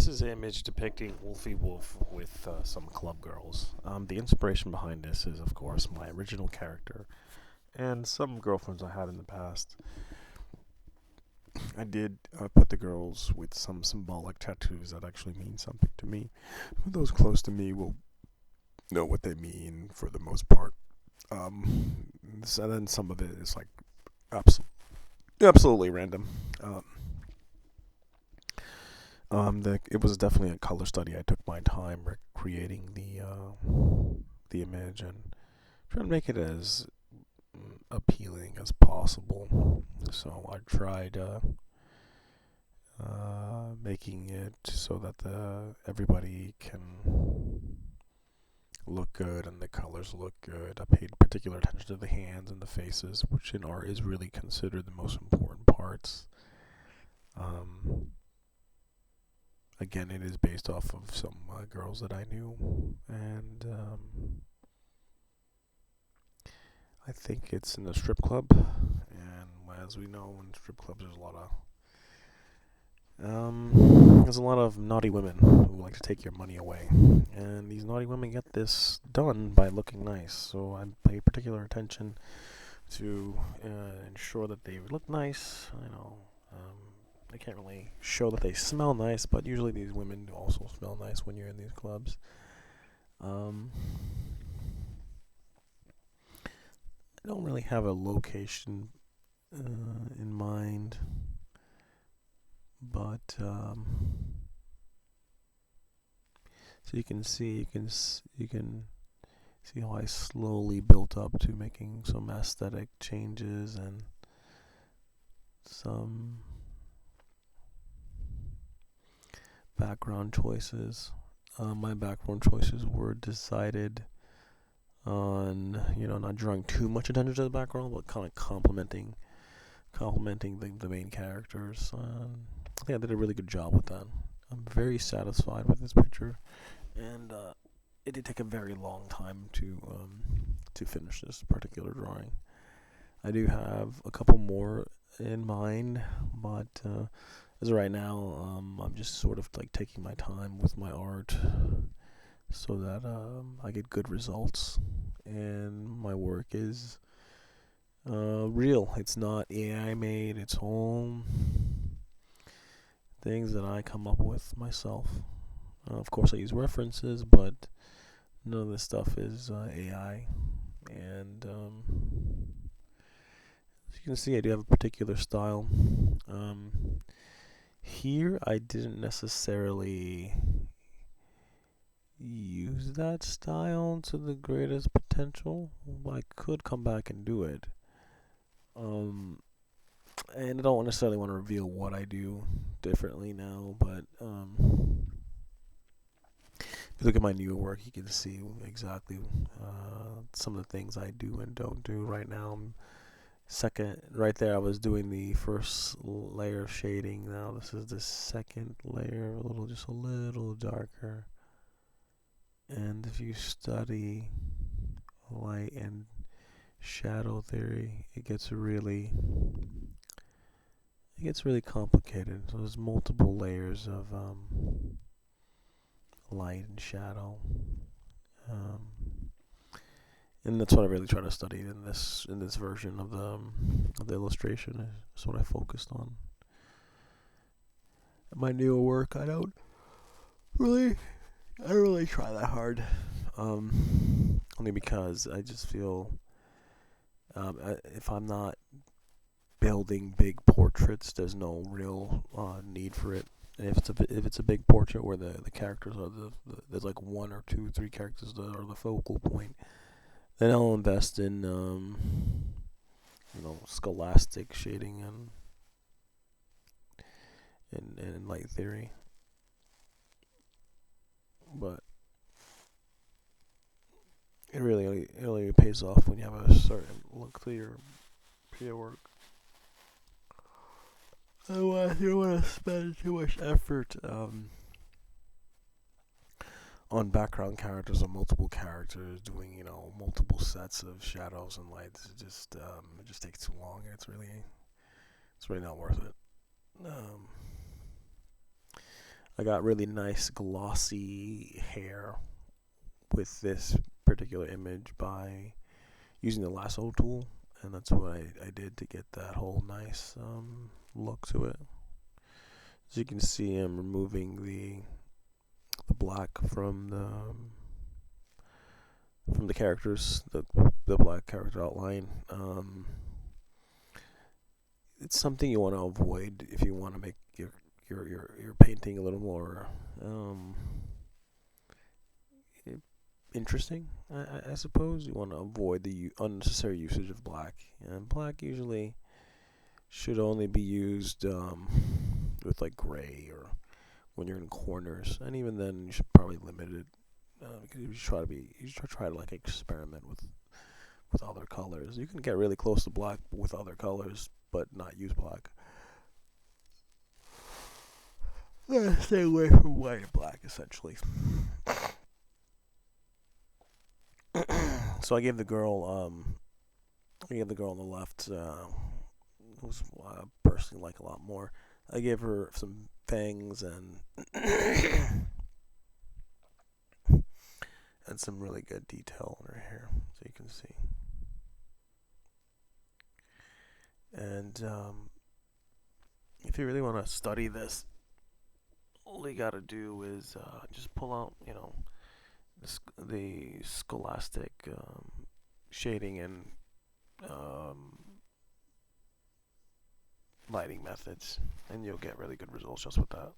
This is an image depicting Wolfie Wolf with some club girls. The inspiration behind this is, of course, my original character and some girlfriends I had in the past. I did put the girls with some symbolic tattoos that actually mean something to me. Those close to me will know what they mean for the most part. And then some of it is like absolutely random. Um, it was definitely a color study. I took my time creating the image and trying to make it as appealing as possible. So I tried making it so that everybody can look good and the colors look good. I paid particular attention to the hands and the faces, which in art is really considered the most important parts. Um, Again, it is based off of some girls that I knew, and I think it's in a strip club. And as we know, in strip clubs, there's a lot of naughty women who like to take your money away, and these naughty women get this done by looking nice. So I pay particular attention to ensure that they look nice. They can't really show that they smell nice, but usually these women also smell nice when you're in these clubs. Um, I don't really have a location in mind, but so you can see how I slowly built up to making some aesthetic changes and some background choices. My background choices were decided on, not drawing too much attention to the background, but kind of complimenting the main characters. I think I did a really good job with that. I'm very satisfied with this picture, and it did take a very long time to finish this particular drawing. I do have a couple more in mind, but as of right now, I'm just sort of like taking my time with my art so that I get good results, and my work is real. It's not AI made. It's all things that I come up with myself. Of course, I use references, but none of this stuff is AI. And as you can see, I do have a particular style. Here, I didn't necessarily use that style to the greatest potential. I could come back and do it. And I don't necessarily want to reveal what I do differently now, but if you look at my newer work, you can see exactly some of the things I do and don't do right now. Second, right there, I was doing the first layer of shading. Now this is the second layer, just a little darker. And if you study light and shadow theory, it gets really complicated. So there's multiple layers of light and shadow, um, and that's what I really try to study in this version of the illustration. Is what I focused on. My newer work, I don't really try that hard, only because I just feel if I'm not building big portraits, there's no real need for it. And if it's a big portrait where the characters are there's like one or two, three characters that are the focal point, then I'll invest in scholastic shading and light theory. But it really pays off when you have a certain look to your work. I don't want to spend too much effort on background characters or multiple characters doing multiple sets of shadows and lights. It just takes too long. It's really not worth it. I got really nice glossy hair with this particular image by using the lasso tool, and that's what I did to get that whole nice look to it. As you can see, I'm removing the black from the characters, the black character outline. It's something you want to avoid if you want to make your painting a little more interesting. I suppose you want to avoid the unnecessary usage of black, and black usually should only be used with like gray or when you're in corners, and even then you should probably limit it because you should try to like experiment with other colors. You can get really close to black with other colors, but not use black. Stay away from white and black, essentially. So I gave the girl on the left, who's I personally like a lot more. I gave her some fangs and and some really good detail on her hair, so you can see. And if you really want to study this, all you gotta do is just pull out, the scholastic shading and um, lighting methods, and you'll get really good results just with that.